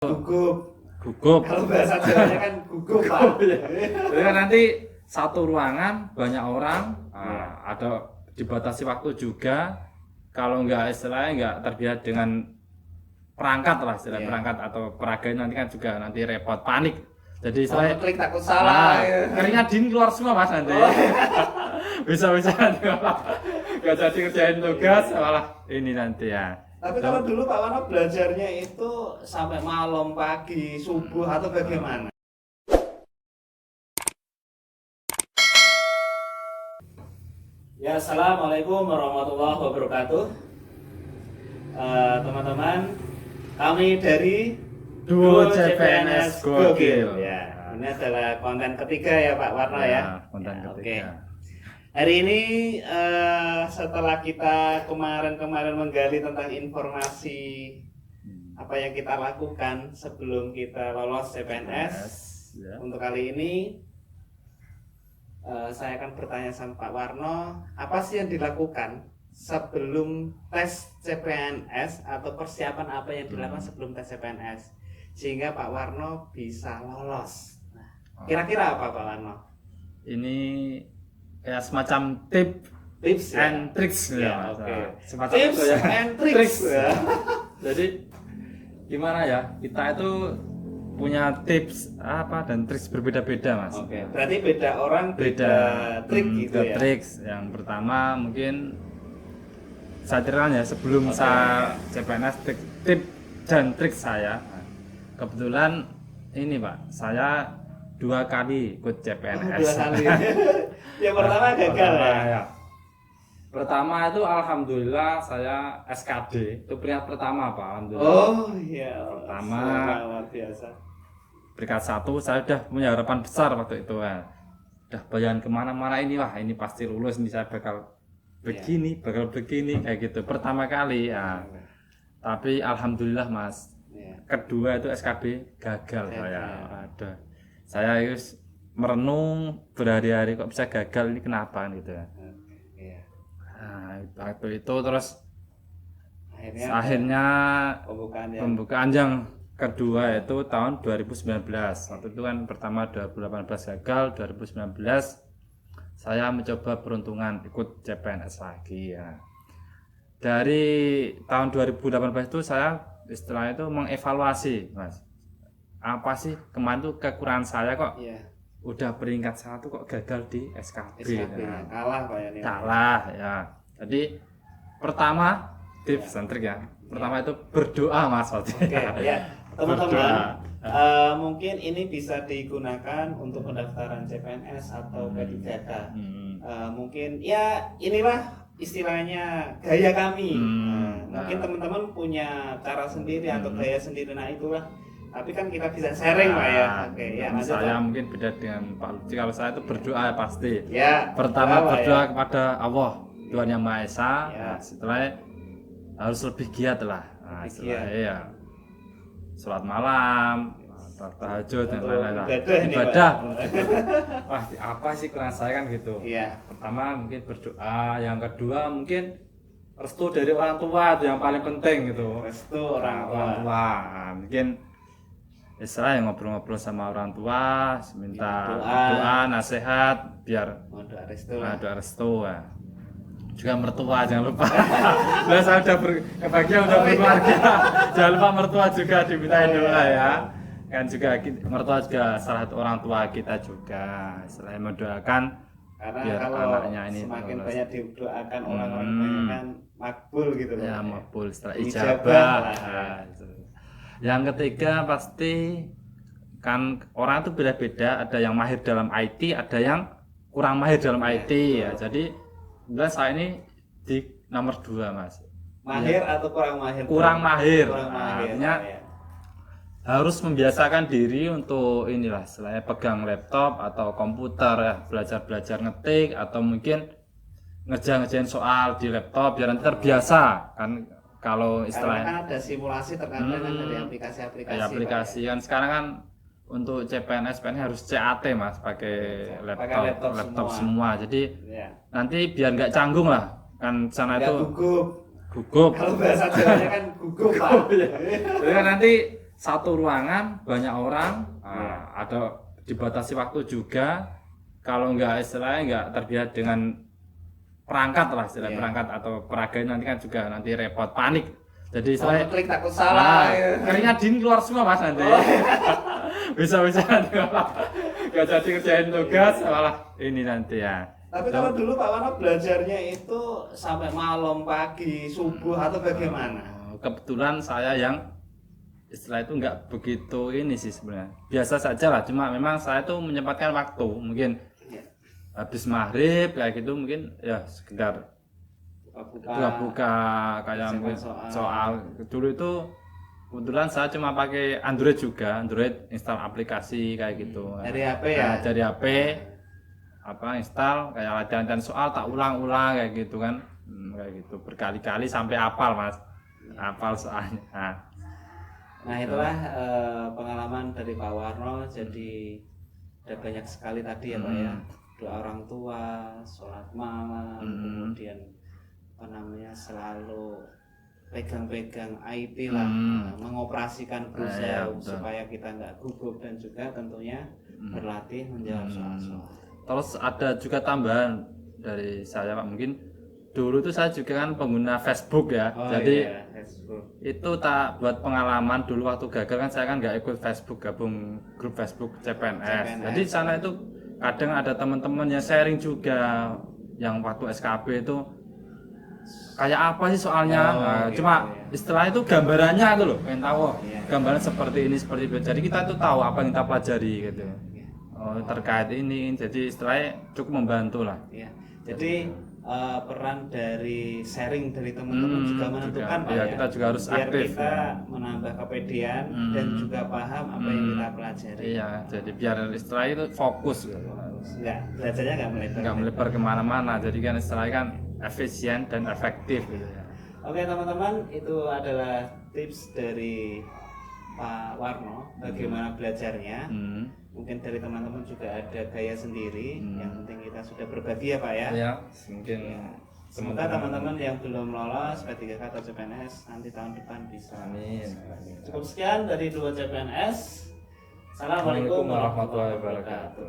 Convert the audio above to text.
Gugup. Kalau bahasa Jawanya kan gugup, Pak. Jadi kan nanti satu ruangan banyak orang, ada dibatasi waktu juga. Kalau istilahnya nggak terbiasa dengan perangkat lah, istilah perangkat atau peraganya nanti kan juga nanti repot, panik. Jadi saya klik takut salah. keringat dingin keluar semua mas nanti. Bisa nanti malah nggak jadi kerjain tugas malah ini nanti ya. Tapi kalau dulu Pak Warno belajarnya itu sampai malam, pagi, subuh atau bagaimana? Ya, assalamualaikum warahmatullahi wabarakatuh. Teman-teman, kami dari Duo CPNS Gokil. Ya, ini adalah konten ketiga ya Pak Warno ya. Konten Ya, ketiga. oke. Hari ini setelah kita kemarin menggali tentang informasi apa yang kita lakukan sebelum kita lolos CPNS, ya. untuk kali ini saya akan bertanya sama Pak Warno, apa sih yang dilakukan sebelum tes CPNS atau persiapan apa yang dilakukan sebelum tes CPNS sehingga Pak Warno bisa lolos. Nah, kira-kira apa Pak Warno? Ini ya semacam tips ya? and tricks Ya, Mas. oke. Semacam Tips itu ya. and tricks. Ya. Jadi gimana ya, kita itu punya tips apa dan triks berbeda-beda mas. Oke. Berarti beda orang beda trik gitu ya. Triks yang pertama mungkin saya ceritakan ya sebelum saya CPNS tip dan trik saya. Kebetulan ini pak, saya 2 kali ikut CPNS. 2 kali. Yang pertama gagal ya. Pertama itu alhamdulillah saya SKD, itu peringkat pertama Pak, alhamdulillah. Oh iya. Pertama luar biasa. Peringkat 1 saya udah punya harapan besar waktu itu ya. Udah bayangan kemana-mana ini, wah ini pasti lulus, ini saya bakal begini, bakal begini kayak gitu. Pertama kali ya. Tapi alhamdulillah mas. Kedua itu SKB gagal saya. Ada. Saya harus merenung berhari-hari kok bisa gagal, ini kenapa gitu ya. Nah, waktu itu terus akhirnya pembukaan yang kedua itu tahun 2019. Waktu itu kan pertama 2018 gagal, 2019 saya mencoba peruntungan ikut CPNS lagi ya. Dari tahun 2018 itu saya istilahnya itu mengevaluasi mas, apa sih kemarin tuh kekurangan saya kok udah peringkat 1 kok gagal di SKB. Nah, kalah Pak ya. Kalah ya. Jadi pertama tips and trick ya. Pertama itu berdoa mas. Oke ya teman-teman. Mungkin ini bisa digunakan untuk pendaftaran CPNS atau P3K. Mungkin ya inilah istilahnya gaya kami. Mungkin teman-teman punya cara sendiri atau gaya sendiri. Nah itulah. Tapi kan kita bisa sharing Pak ya. Oke ya. Saya mungkin beda dengan Pak Luci. Kalau saya itu berdoa pasti. Ya. Pertama berdoa kepada Allah, Tuhan Yang Maha Esa. Nah, setelah harus lebih giat lah. Nah, setelah ya sholat malam, tahajud dan lain-lain. Ibadah. Wah, apa sih kurang saya kan gitu. Iya. Pertama mungkin berdoa, yang kedua mungkin restu dari orang tua itu yang paling penting gitu. Restu orang tua. Nah, mungkin Isra yang ngobrol-ngobrol sama orang tua, minta doa, nasihat biar doa restu ya. Juga mertua jangan lupa. Nah, saya udah kebagian udah berkeluarga. Jangan lupa mertua juga dimintain doa ya. Kan juga mertua juga salah satu orang tua kita juga. Selain mendoakan karena biar kalau anaknya ini semakin lulus. banyak didoakan orang-orang kan makbul gitu loh. Ya makbul setelah ijabah. Yang ketiga pasti kan orang itu beda-beda, ada yang mahir dalam IT, ada yang kurang mahir dalam IT ya. Jadi saya ini di nomor 2 mas. Mahir atau kurang mahir? Kurang mahir. Artinya harus membiasakan diri untuk inilah, selain pegang laptop atau komputer ya, belajar ngetik atau mungkin ngerjain soal di laptop biar nanti terbiasa kan. Kalau istilahnya kan ada simulasi terkadang kan dari aplikasi kan sekarang kan untuk CPNS harus CAT mas, pakai laptop semua. Jadi nanti biar nggak canggung lah kan, sana itu gugup. Kalau bahasa Jawanya kan gugup Pak. Jadi kan nanti satu ruangan banyak orang, ada dibatasi waktu juga. Kalau nggak istilahnya nggak terbiasa dengan perangkat lah, istilah perangkat atau peraganya nanti kan juga nanti repot, panik. Jadi istilahnya klik takut salah. keringat dingin keluar semua mas nanti. Bisa-bisa nanti malah nggak jadi kerjain tugas malah ini nanti ya. Tapi kalau dulu Pak Warno belajarnya itu sampai malam, pagi, subuh atau bagaimana? Kebetulan saya yang istilah itu nggak begitu ini sih sebenarnya, biasa saja lah, cuma memang saya tuh menyempatkan waktu mungkin habis maghrib kayak gitu, mungkin ya sekedar buka-buka kayak mungkin soal. Dulu itu kebetulan saya cuma pakai Android juga, Android install aplikasi kayak gitu dari HP ya. Nah, dari HP apa install kayak latihan soal tak ulang-ulang kayak gitu kan, kayak gitu berkali-kali sampai hafal mas, hafal soalnya. Nah itulah pengalaman dari Pak Warno. Jadi ada banyak sekali tadi ya Pak ya, doa orang tua, sholat malam, kemudian apa namanya selalu pegang-pegang IT lah, mengoperasikan perusahaan supaya kita nggak gugup, dan juga tentunya berlatih menjawab soal-soal. Terus ada juga tambahan dari saya Pak, mungkin dulu tuh saya juga kan pengguna Facebook ya, jadi Facebook. Itu tak buat pengalaman dulu waktu gagal kan, saya kan nggak ikut Facebook, gabung grup Facebook CPNS. Jadi sana itu kadang ada teman-teman yang sharing juga yang waktu SKB itu kayak apa sih soalnya, cuma istilah itu gambarannya itu loh, pengen tahu gambaran seperti ini seperti itu, jadi kita tuh tahu apa yang kita pelajari gitu. Terkait ini, jadi istilahnya cukup membantu lah. Jadi peran dari sharing dari teman-teman juga menentukan Pak ya. Kita juga harus biar aktif. Kita menambah kepedean dan juga paham apa yang kita pelajari. Iya, jadi biar istilahnya itu fokus. Belajarnya nggak melebar kemana-mana. Jadi kan istilahnya kan efisien dan efektif. Gitu ya. Oke teman-teman, itu adalah tips dari Pak Warno bagaimana belajarnya. Mungkin dari teman-teman juga ada gaya sendiri. Yang penting kita sudah berbagi ya Pak ya. Ya, mungkin semoga teman-teman yang belum lolos P3K atau CPNS nanti tahun depan bisa. Amin. Cukup sekian dari 2 CPNS. Assalamualaikum warahmatullahi wabarakatuh.